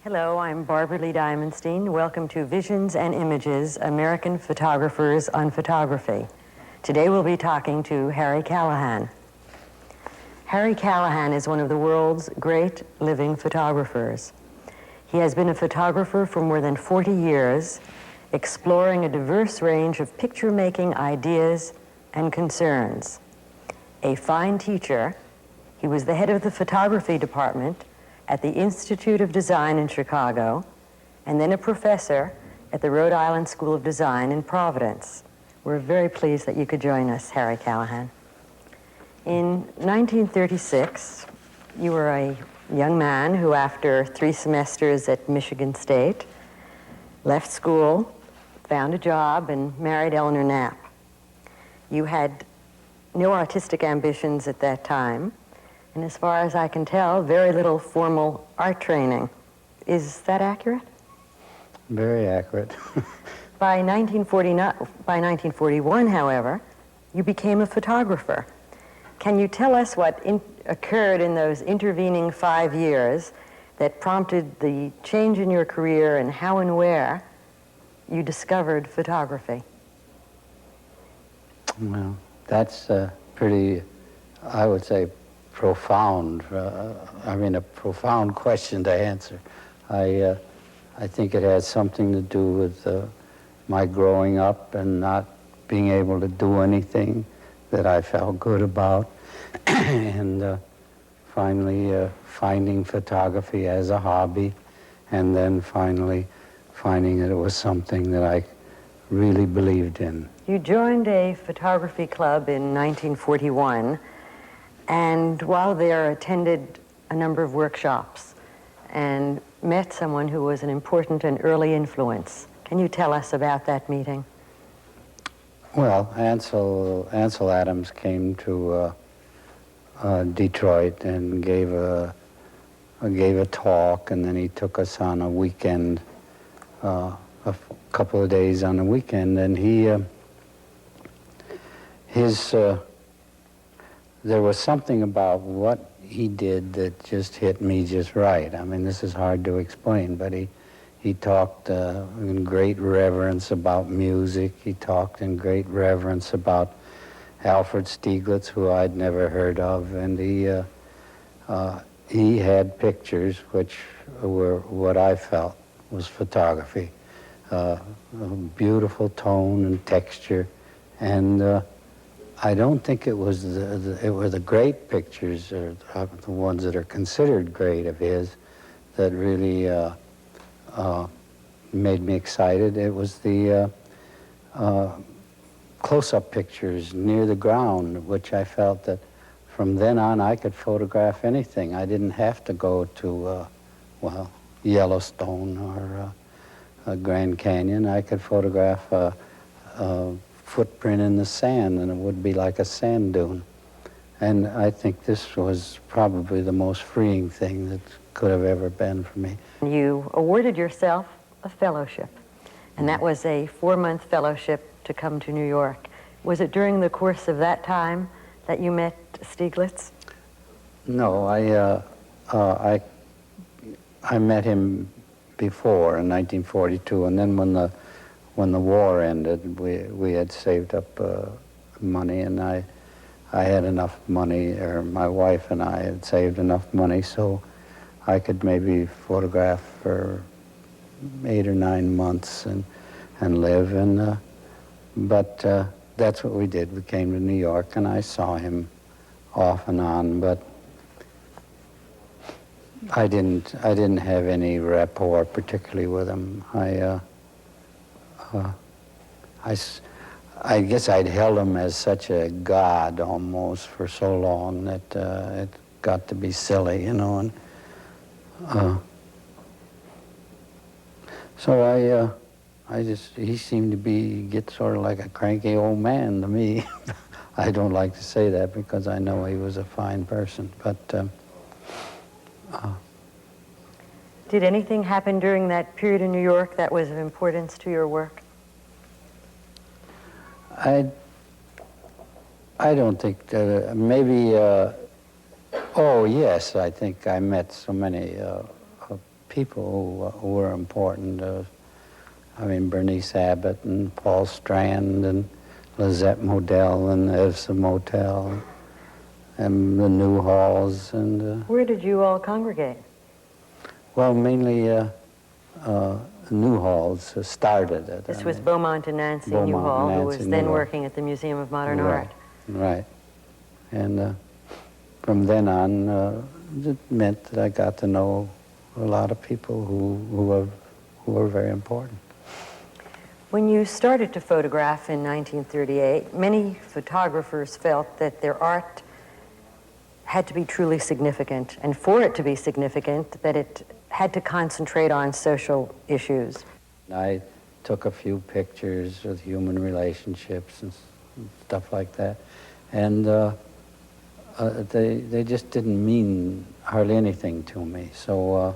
Hello, I'm Barbara Lee Diamondstein. Welcome to Visions and Images, American Photographers on Photography. Today we'll be talking to Harry Callahan. Harry Callahan is one of the world's great living photographers. He has been a photographer for more than 40 years, exploring a diverse range of picture-making ideas and concerns. A fine teacher, he was the head of the photography department at the Institute of Design in Chicago, and then a professor at the Rhode Island School of Design in Providence. We're very pleased that you could join us, Harry Callahan. In 1936, you were a young man who, after 3 semesters at Michigan State, left school, found a job, and married Eleanor Knapp. You had no artistic ambitions at that time, and as far as I can tell, very little formal art training. Is that accurate? Very accurate. By 1941, however, you became a photographer. Can you tell us what occurred in those intervening 5 years that prompted the change in your career and how and where you discovered photography? Well, that's pretty, I would say, profound. A profound question to answer. I think it has something to do with my growing up and not being able to do anything that I felt good about, and finally finding photography as a hobby, and then finally finding that it was something that I really believed in. You joined a photography club in 1941, and while there attended a number of workshops and met someone who was an important and early influence. Can you tell us about that meeting? Well, Ansel Adams came to Detroit and gave a talk, and then he took us on a weekend, a couple of days on a weekend, and there was something about what he did that just hit me just right. I mean, this is hard to explain, but he talked in great reverence about music. He talked in great reverence about Alfred Stieglitz, who I'd never heard of, and he had pictures which were what I felt was photography. Beautiful tone and texture, and I don't think it was it were the great pictures, or the ones that are considered great of his, that really made me excited. It was the close-up pictures near the ground, which I felt that from then on I could photograph anything. I didn't have to go to, Yellowstone or Grand Canyon. I could photograph a footprint in the sand, and it would be like a sand dune. And I think this was probably the most freeing thing that could have ever been for me. You awarded yourself a fellowship, and that was a 4-month fellowship to come to New York. Was it during the course of that time that you met Stieglitz? No, I met him before in 1942, and then when the war ended, we had saved up money, and I had enough money, or my wife and I had saved enough money so I could maybe photograph for 8 or 9 months and live. But that's what we did. We came to New York, and I saw him off and on, but I didn't have any rapport particularly with him. I guess I'd held him as such a god almost for so long that it got to be silly, you know. And so he seemed to get sort of like a cranky old man to me. I don't like to say that because I know he was a fine person, but. Did anything happen during that period in New York that was of importance to your work? I don't think maybe. Oh yes, I think I met so many people who were important. I mean, Bernice Abbott and Paul Strand and Lizette Modell and Evsa Motel and the Newhalls and. Where did you all congregate? Well, mainly Newhalls started it. This was Beaumont and Nancy Newhall, who was then working at the Museum of Modern Art. Right. And from then on, it meant that I got to know a lot of people who were very important. When you started to photograph in 1938, many photographers felt that their art had to be truly significant, and for it to be significant, that it had to concentrate on social issues. I took a few pictures with human relationships and stuff like that, and they just didn't mean hardly anything to me. So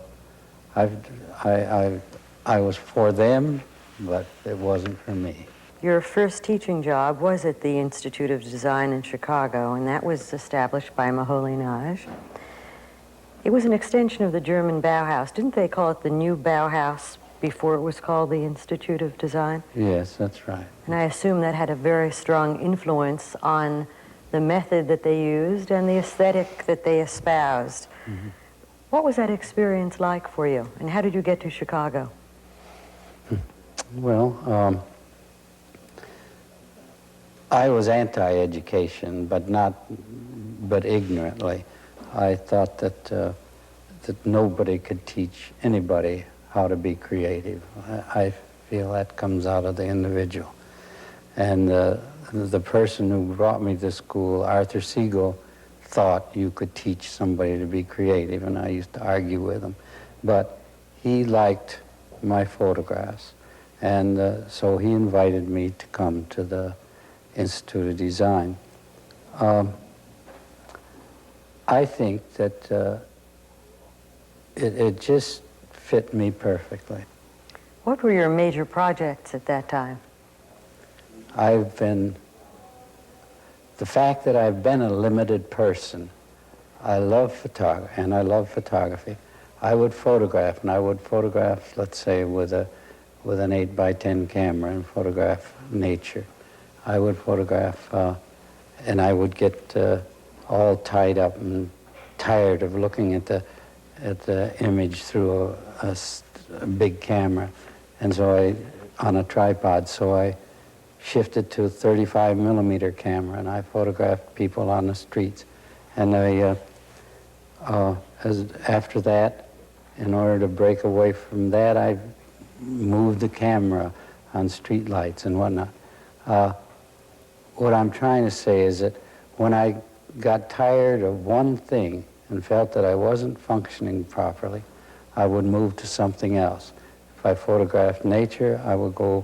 I was for them, but it wasn't for me. Your first teaching job was at the Institute of Design in Chicago, and that was established by Moholy-Nagy. It was an extension of the German Bauhaus. Didn't they call it the New Bauhaus before it was called the Institute of Design? Yes, that's right. And I assume that had a very strong influence on the method that they used and the aesthetic that they espoused. Mm-hmm. What was that experience like for you, and how did you get to Chicago? Well, I was anti-education, but ignorantly. I thought that nobody could teach anybody how to be creative. I feel that comes out of the individual. And the person who brought me to school, Arthur Siegel, thought you could teach somebody to be creative, and I used to argue with him. But he liked my photographs, and so he invited me to come to the Institute of Design. I think that it just fit me perfectly. What were your major projects at that time? The fact that I've been a limited person, I love photography, and I love photography. I would photograph, and I would photograph, let's say, with an 8x10 camera and photograph nature. I would photograph, and I would get all tied up and tired of looking at the image through a big camera, and so on a tripod. So I shifted to a 35 millimeter camera, and I photographed people on the streets. And after that, in order to break away from that, I moved the camera on street lights and whatnot. What I'm trying to say is that when I got tired of one thing and felt that I wasn't functioning properly, I would move to something else. If I photographed nature, I would go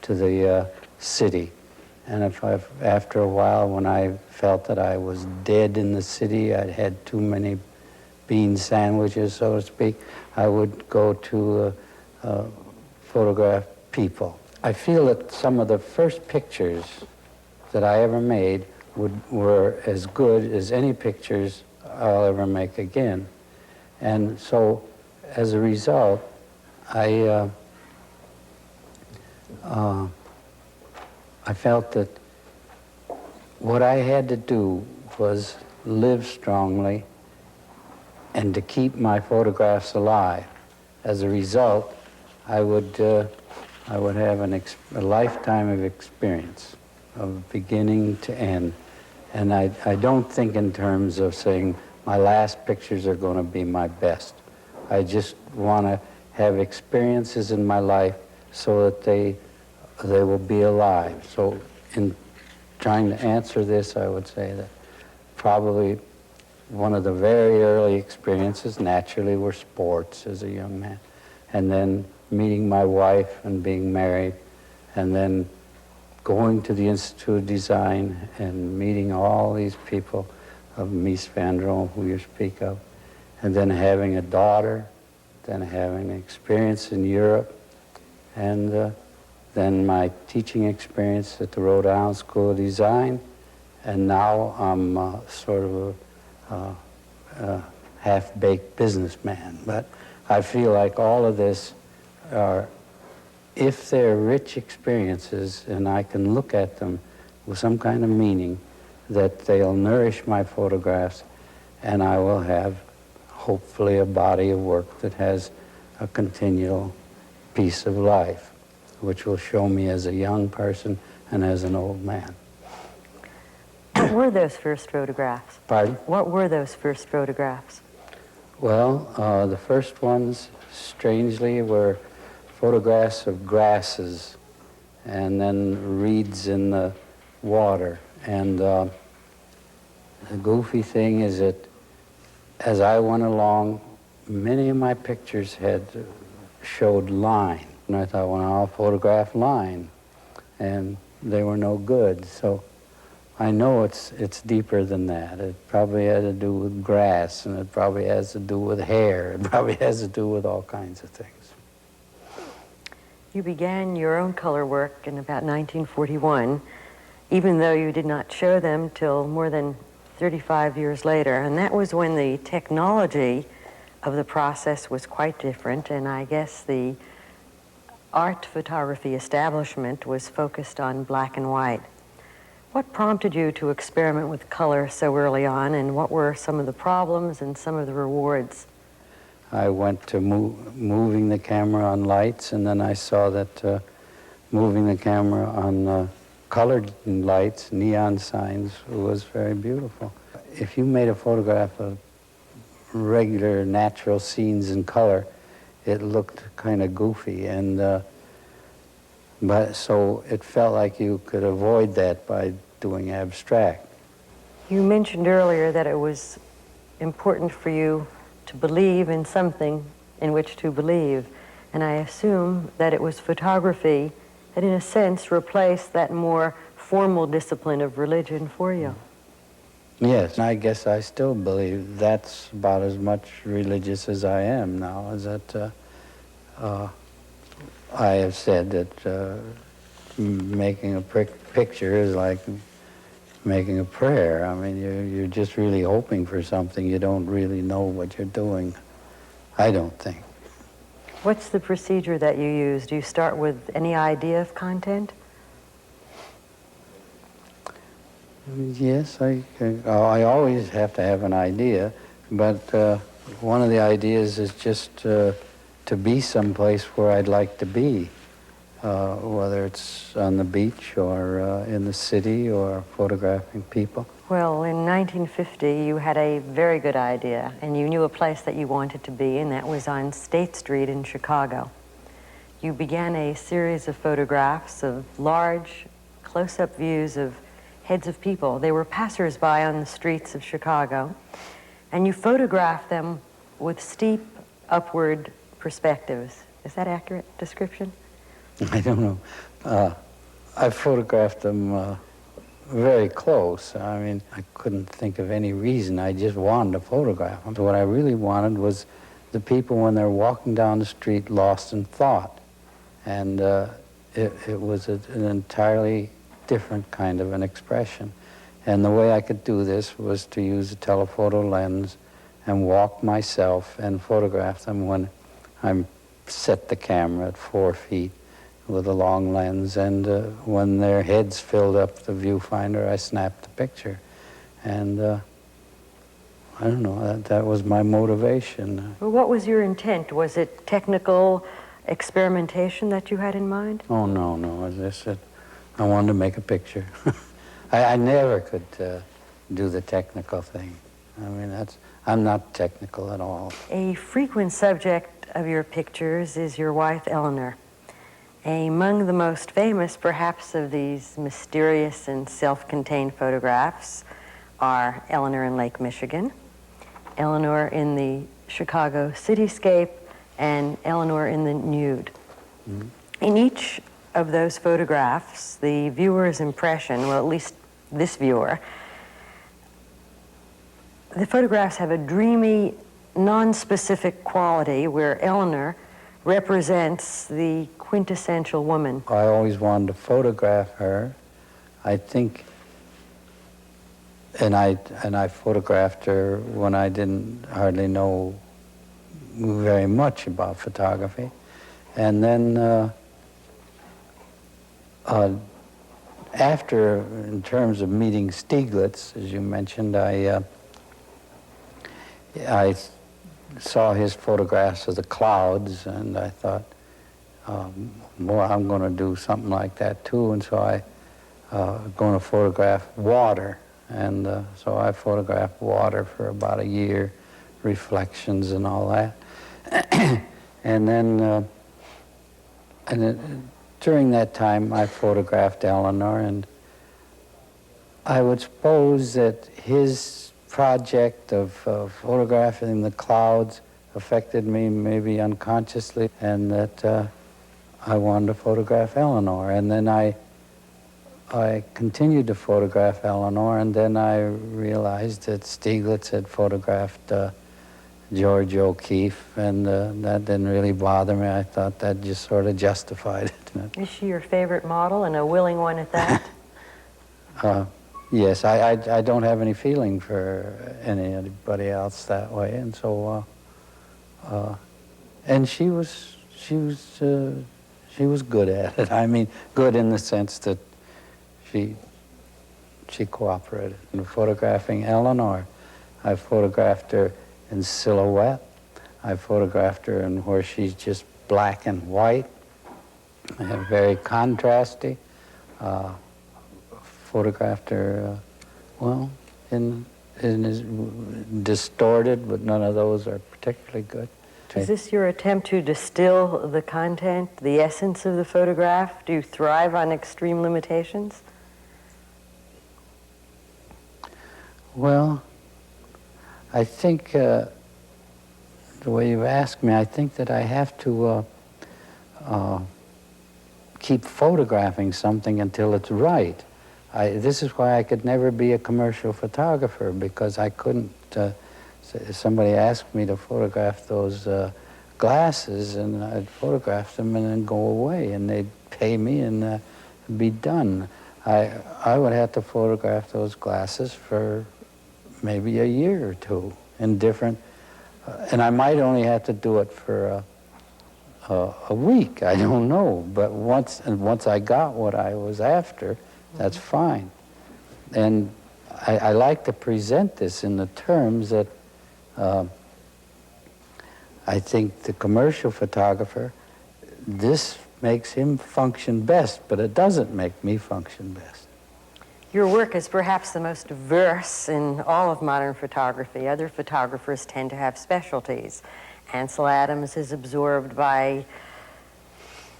to the city. And after a while, when I felt that I was dead in the city, I'd had too many bean sandwiches, so to speak, I would go to photograph people. I feel that some of the first pictures that I ever made were as good as any pictures I'll ever make again. And so, as a result, I felt that what I had to do was live strongly and to keep my photographs alive. As a result, I would have a lifetime of experience. of beginning to end. And I don't think in terms of saying my last pictures are going to be my best. I just want to have experiences in my life so that they will be alive. So in trying to answer this, I would say that probably one of the very early experiences naturally were sports as a young man. And then meeting my wife and being married, and then going to the Institute of Design and meeting all these people of Mies van der Rohe, who you speak of, and then having a daughter, then having an experience in Europe, and then my teaching experience at the Rhode Island School of Design, and now I'm sort of a half-baked businessman. But I feel like all of this are, if they're rich experiences and I can look at them with some kind of meaning, that they'll nourish my photographs, and I will have hopefully a body of work that has a continual piece of life, which will show me as a young person and as an old man. What were those first photographs? Pardon? What were those first photographs? Well, the first ones, strangely, were photographs of grasses and then reeds in the water. And the goofy thing is that as I went along, many of my pictures showed line. And I thought, well, I'll photograph line. And they were no good. So I know it's deeper than that. It probably had to do with grass, and it probably has to do with hair. It probably has to do with all kinds of things. You began your own color work in about 1941, even though you did not show them till more than 35 years later. And that was when the technology of the process was quite different, and I guess the art photography establishment was focused on black and white. What prompted you to experiment with color so early on, and what were some of the problems and some of the rewards? I went to moving the camera on lights, and then I saw that moving the camera on colored lights, neon signs, was very beautiful. If you made a photograph of regular natural scenes in color, it looked kind of goofy, and but so it felt like you could avoid that by doing abstract. You mentioned earlier that it was important for you to believe in something in which to believe, and I assume that it was photography that in a sense replaced that more formal discipline of religion for you. Yes, I guess I still believe that's about as much religious as I am now, is that I have said that making a picture is like making a prayer. I mean, you're just really hoping for something. You don't really know what you're doing, I don't think. What's the procedure that you use? Do you start with any idea of content? Yes, I always have to have an idea, but one of the ideas is just to be someplace where I'd like to be, whether it's on the beach or in the city or photographing people. Well, in 1950, you had a very good idea, and you knew a place that you wanted to be, and that was on State Street in Chicago. You began a series of photographs of large, close-up views of heads of people. They were passers-by on the streets of Chicago, and you photographed them with steep, upward perspectives. Is that accurate description? I don't know. I photographed them very close. I mean, I couldn't think of any reason. I just wanted to photograph them. What I really wanted was the people when they're walking down the street lost in thought. And it was an entirely different kind of an expression. And the way I could do this was to use a telephoto lens and walk myself and photograph them when I'm set the camera at 4 feet with a long lens, and when their heads filled up the viewfinder, I snapped the picture. And I don't know, that was my motivation. Well, what was your intent? Was it technical experimentation that you had in mind? Oh, no. As I said, I wanted to make a picture. I never could do the technical thing. I mean, I'm not technical at all. A frequent subject of your pictures is your wife, Eleanor. Among the most famous, perhaps, of these mysterious and self-contained photographs are Eleanor in Lake Michigan, Eleanor in the Chicago cityscape, and Eleanor in the nude. Mm-hmm. In each of those photographs, the viewer's impression, well, at least this viewer, the photographs have a dreamy, non-specific quality where Eleanor represents the quintessential woman. I always wanted to photograph her. I think, and I photographed her when I didn't hardly know very much about photography. And then after, in terms of meeting Stieglitz, as you mentioned, I saw his photographs of the clouds, and I thought, well, I'm going to do something like that too. And so I going to photograph water, and so I photographed water for about a year, reflections and all that. And then during that time, I photographed Eleanor, and I would suppose that his project of photographing the clouds affected me maybe unconsciously, and that I wanted to photograph Eleanor. And then I continued to photograph Eleanor, and then I realized that Stieglitz had photographed George O'Keeffe, and that didn't really bother me. I thought that just sort of justified it. Is she your favorite model, and a willing one at that? Yes, I don't have any feeling for anybody else that way, and so and she was good at it. I mean, good in the sense that she cooperated. In photographing Eleanor, I photographed her in silhouette. I photographed her in where she's just black and white, and very contrasty. Photographed her, well, in distorted, but none of those are particularly good. Is this your attempt to distill the content, the essence of the photograph? Do you thrive on extreme limitations? Well, I think, the way you've asked me, I think that I have to keep photographing something until it's right. This is why I could never be a commercial photographer, because I couldn't, somebody asked me to photograph those glasses, and I'd photograph them and then go away, and they'd pay me and be done. I would have to photograph those glasses for maybe a year or two in different, and I might only have to do it for a week, I don't know, but once I got what I was after, that's fine. And I like to present this in the terms that I think the commercial photographer, this makes him function best, but it doesn't make me function best. Your work is perhaps the most diverse in all of modern photography. Other photographers tend to have specialties. Ansel Adams is absorbed by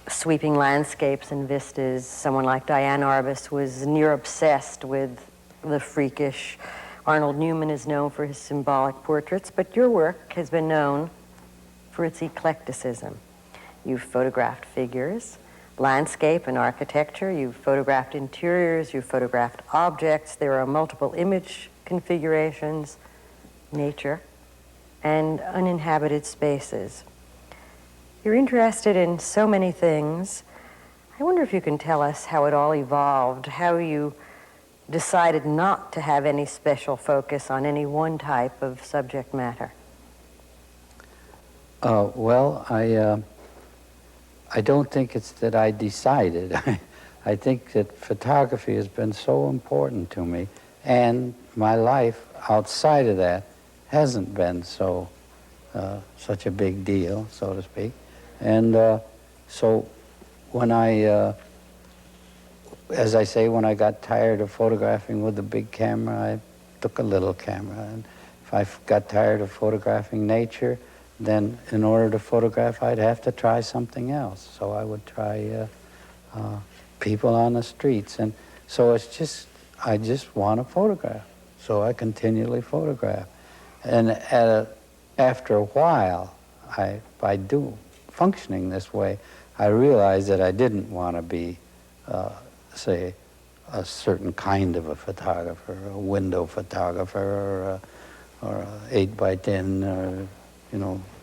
sweeping landscapes and vistas. Someone like Diane Arbus was near obsessed with the freakish. Arnold Newman is known for his symbolic portraits, but your work has been known for its eclecticism. You've photographed figures, landscape and architecture, you've photographed interiors, you've photographed objects, there are multiple image configurations, nature, and uninhabited spaces. You're interested in so many things. I wonder if you can tell us how it all evolved, how you decided not to have any special focus on any one type of subject matter. Well, I don't think it's that I decided. I think that photography has been so important to me, and my life outside of that hasn't been so such a big deal, so to speak. And so when as I say, when I got tired of photographing with the big camera, I took a little camera. And if I got tired of photographing nature, then in order to photograph, I'd have to try something else. So I would try people on the streets. And so it's just, I just want to photograph. So I continually photograph. And after a while, by functioning this way, I realized that I didn't want to be, say, a certain kind of a photographer, a window photographer, or a 8 by 10, or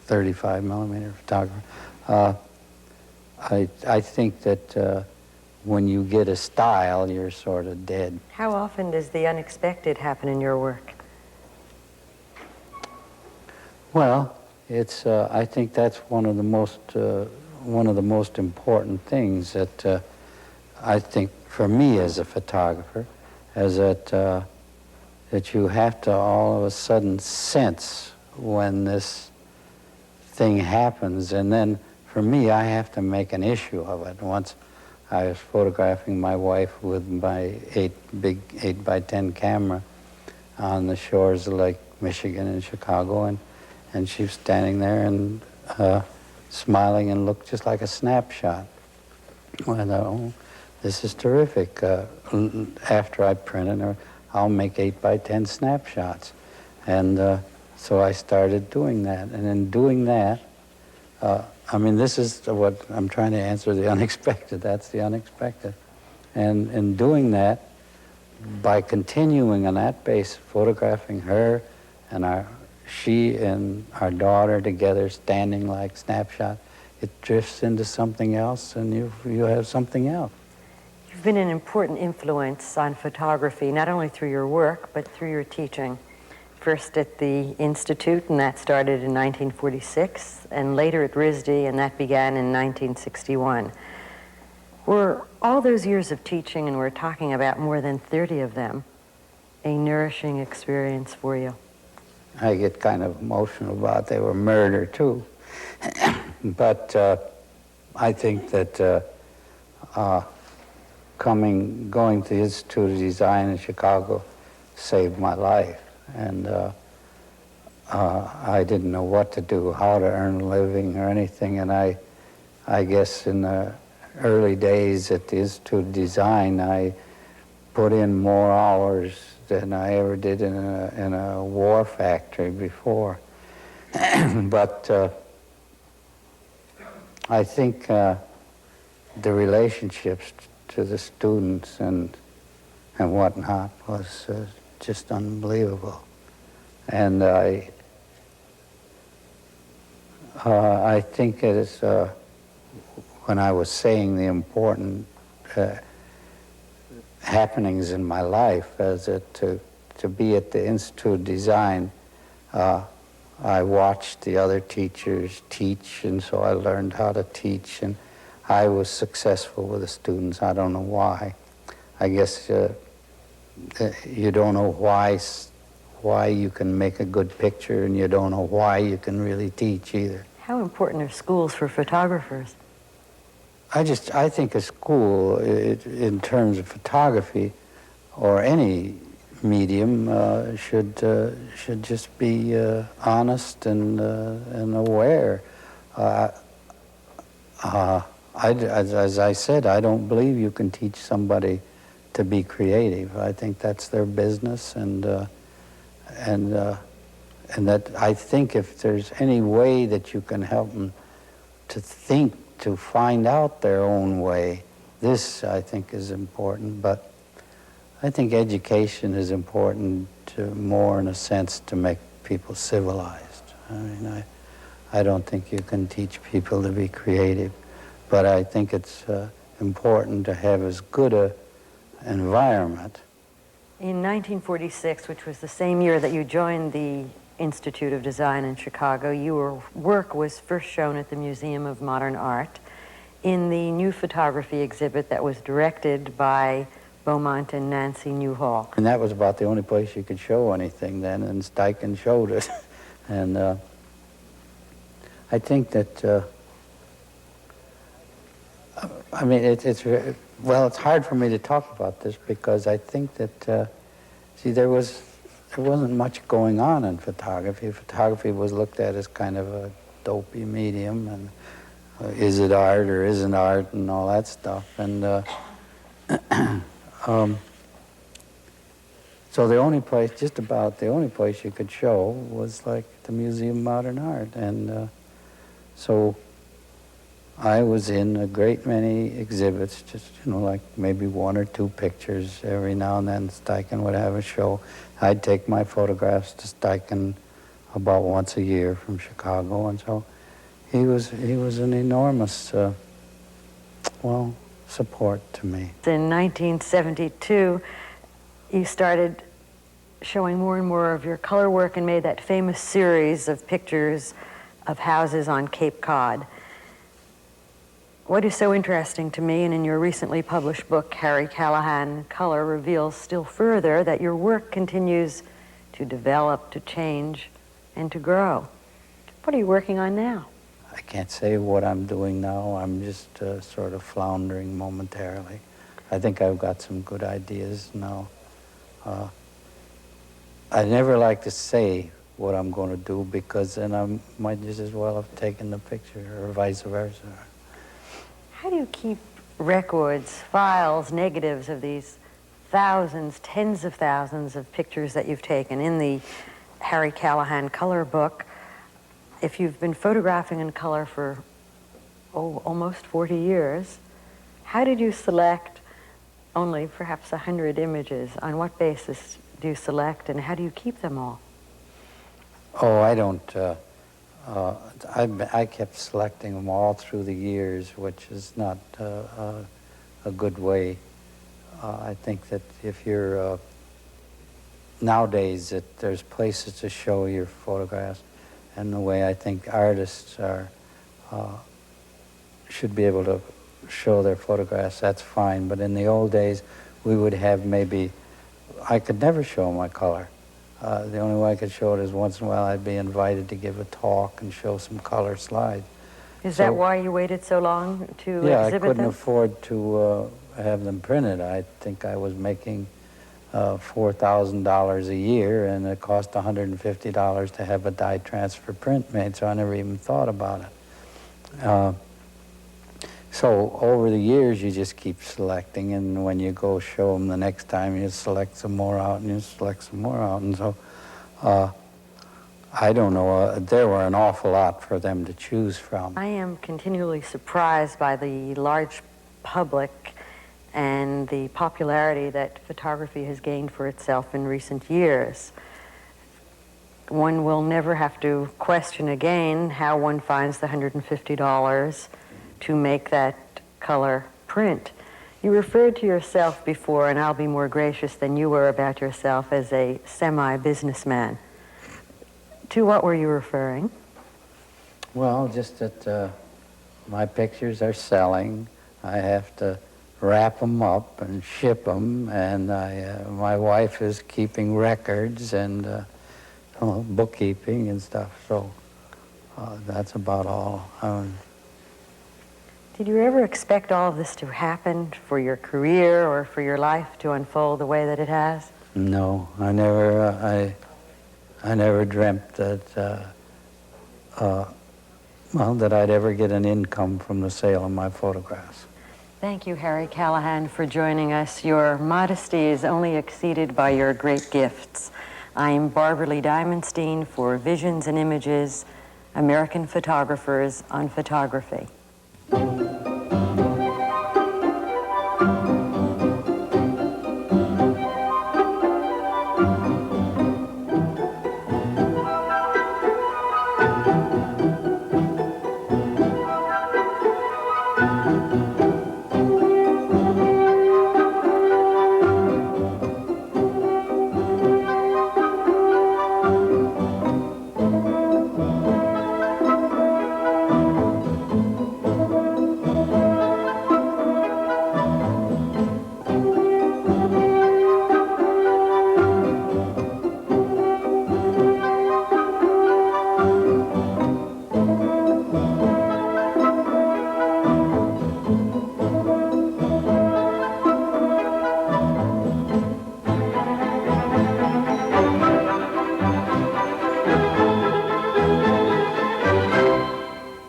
35 millimeter photographer. I think that when you get a style, you're sort of dead. How often does the unexpected happen in your work? Well, it's. I think that's one of the most important things that I think for me as a photographer, is that you have to all of a sudden sense when this thing happens, and then for me, I have to make an issue of it. Once I was photographing my wife with my big 8 by 10 camera on the shores of Lake Michigan in Chicago, and she was standing there and smiling and looked just like a snapshot. Well, I thought, oh, this is terrific. After I printed her, I'll make 8 by 10 snapshots. And so I started doing that. And in doing that, I mean, this is what I'm trying to answer, the unexpected. That's the unexpected. And in doing that, by continuing on that base, photographing her and she and our daughter together standing like snapshot, it drifts into something else, and you have something else. You've been an important influence on photography, not only through your work, but through your teaching. First at the Institute, and that started in 1946, and later at RISD, and that began in 1961. Were all those years of teaching, and we're talking about more than 30 of them, a nourishing experience for you? I get kind of emotional about it. They were murder, too. But I think that going to the Institute of Design in Chicago saved my life. And I didn't know what to do, how to earn a living or anything. And I guess in the early days at the Institute of Design, I put in more hours than I ever did in a war factory before. But I think the relationships to the students and whatnot was just unbelievable. And I think it is, when I was saying the important happenings in my life, as to be at the Institute of Design, I watched the other teachers teach, and so I learned how to teach, and I was successful with the students. I don't know why. I guess you don't know why you can make a good picture, and you don't know why you can really teach either. How important are schools for photographers? I think a school, in terms of photography or any medium, should just be honest and aware. As I said, I don't believe you can teach somebody to be creative. I think that's their business, and that I think if there's any way that you can help them to think, to find out their own way, this I think is important. But I think education is important more in a sense to make people civilized. I mean, I don't think you can teach people to be creative, but I think it's important to have as good a environment. In 1946, which was the same year that you joined the Institute of Design in Chicago, your work was first shown at the Museum of Modern Art in the new photography exhibit that was directed by Beaumont and Nancy Newhall. And that was about the only place you could show anything then, and Steichen showed it. And I think that, I mean, it's well, it's hard for me to talk about this because I think that, see, there wasn't much going on in photography. Photography was looked at as kind of a dopey medium, and is it art or isn't art and all that stuff. And so the only place, just about the only place you could show was like the Museum of Modern Art. And so I was in a great many exhibits, just, you know, like maybe one or two pictures every now and then. Steichen would have a show. I'd take my photographs to Steichen about once a year from Chicago, and so he was an enormous, well, support to me. In 1972, you started showing more and more of your color work and made that famous series of pictures of houses on Cape Cod. What is so interesting to me, and in your recently published book, Harry Callahan, Color, reveals still further that your work continues to develop, to change, and to grow. What are you working on now? I can't say what I'm doing now. I'm just sort of floundering momentarily. I think I've got some good ideas now. I never like to say what I'm going to do because then I might just as well have taken the picture, or vice versa. How do you keep records, files, negatives of these thousands, tens of thousands of pictures that you've taken in the Harry Callahan Color book? If you've been photographing in color for almost 40 years, how did you select only perhaps 100 images? On what basis do you select, and how do you keep them all? Oh, I don't. I kept selecting them all through the years, which is not a good way. I think that if you're nowadays that there's places to show your photographs, and the way I think artists are should be able to show their photographs, that's fine. But in the old days, we would have maybe, I could never show my color. The only way I could show it is once in a while I'd be invited to give a talk and show some color slides. Is that why you waited so long to exhibit them? Yeah, I couldn't afford to have them printed. I think I was making $4,000 a year, and it cost $150 to have a dye transfer print made, so I never even thought about it. So over the years, you just keep selecting, and when you go show them the next time, you select some more out, and you select some more out, and so I don't know, there were an awful lot for them to choose from. I am continually surprised by the large public and the popularity that photography has gained for itself in recent years. One will never have to question again how one finds the $150 to make that color print. You referred to yourself before, and I'll be more gracious than you were about yourself, as a semi-businessman. To what were you referring? Well, just that my pictures are selling. I have to wrap them up and ship them, and my wife is keeping records and bookkeeping and stuff, so that's about all. Did you ever expect all of this to happen for your career or for your life to unfold the way that it has? No, I never. I never dreamt that that I'd ever get an income from the sale of my photographs. Thank you, Harry Callahan, for joining us. Your modesty is only exceeded by your great gifts. I am Barbara Lee Diamondstein for Visions and Images, American Photographers on Photography.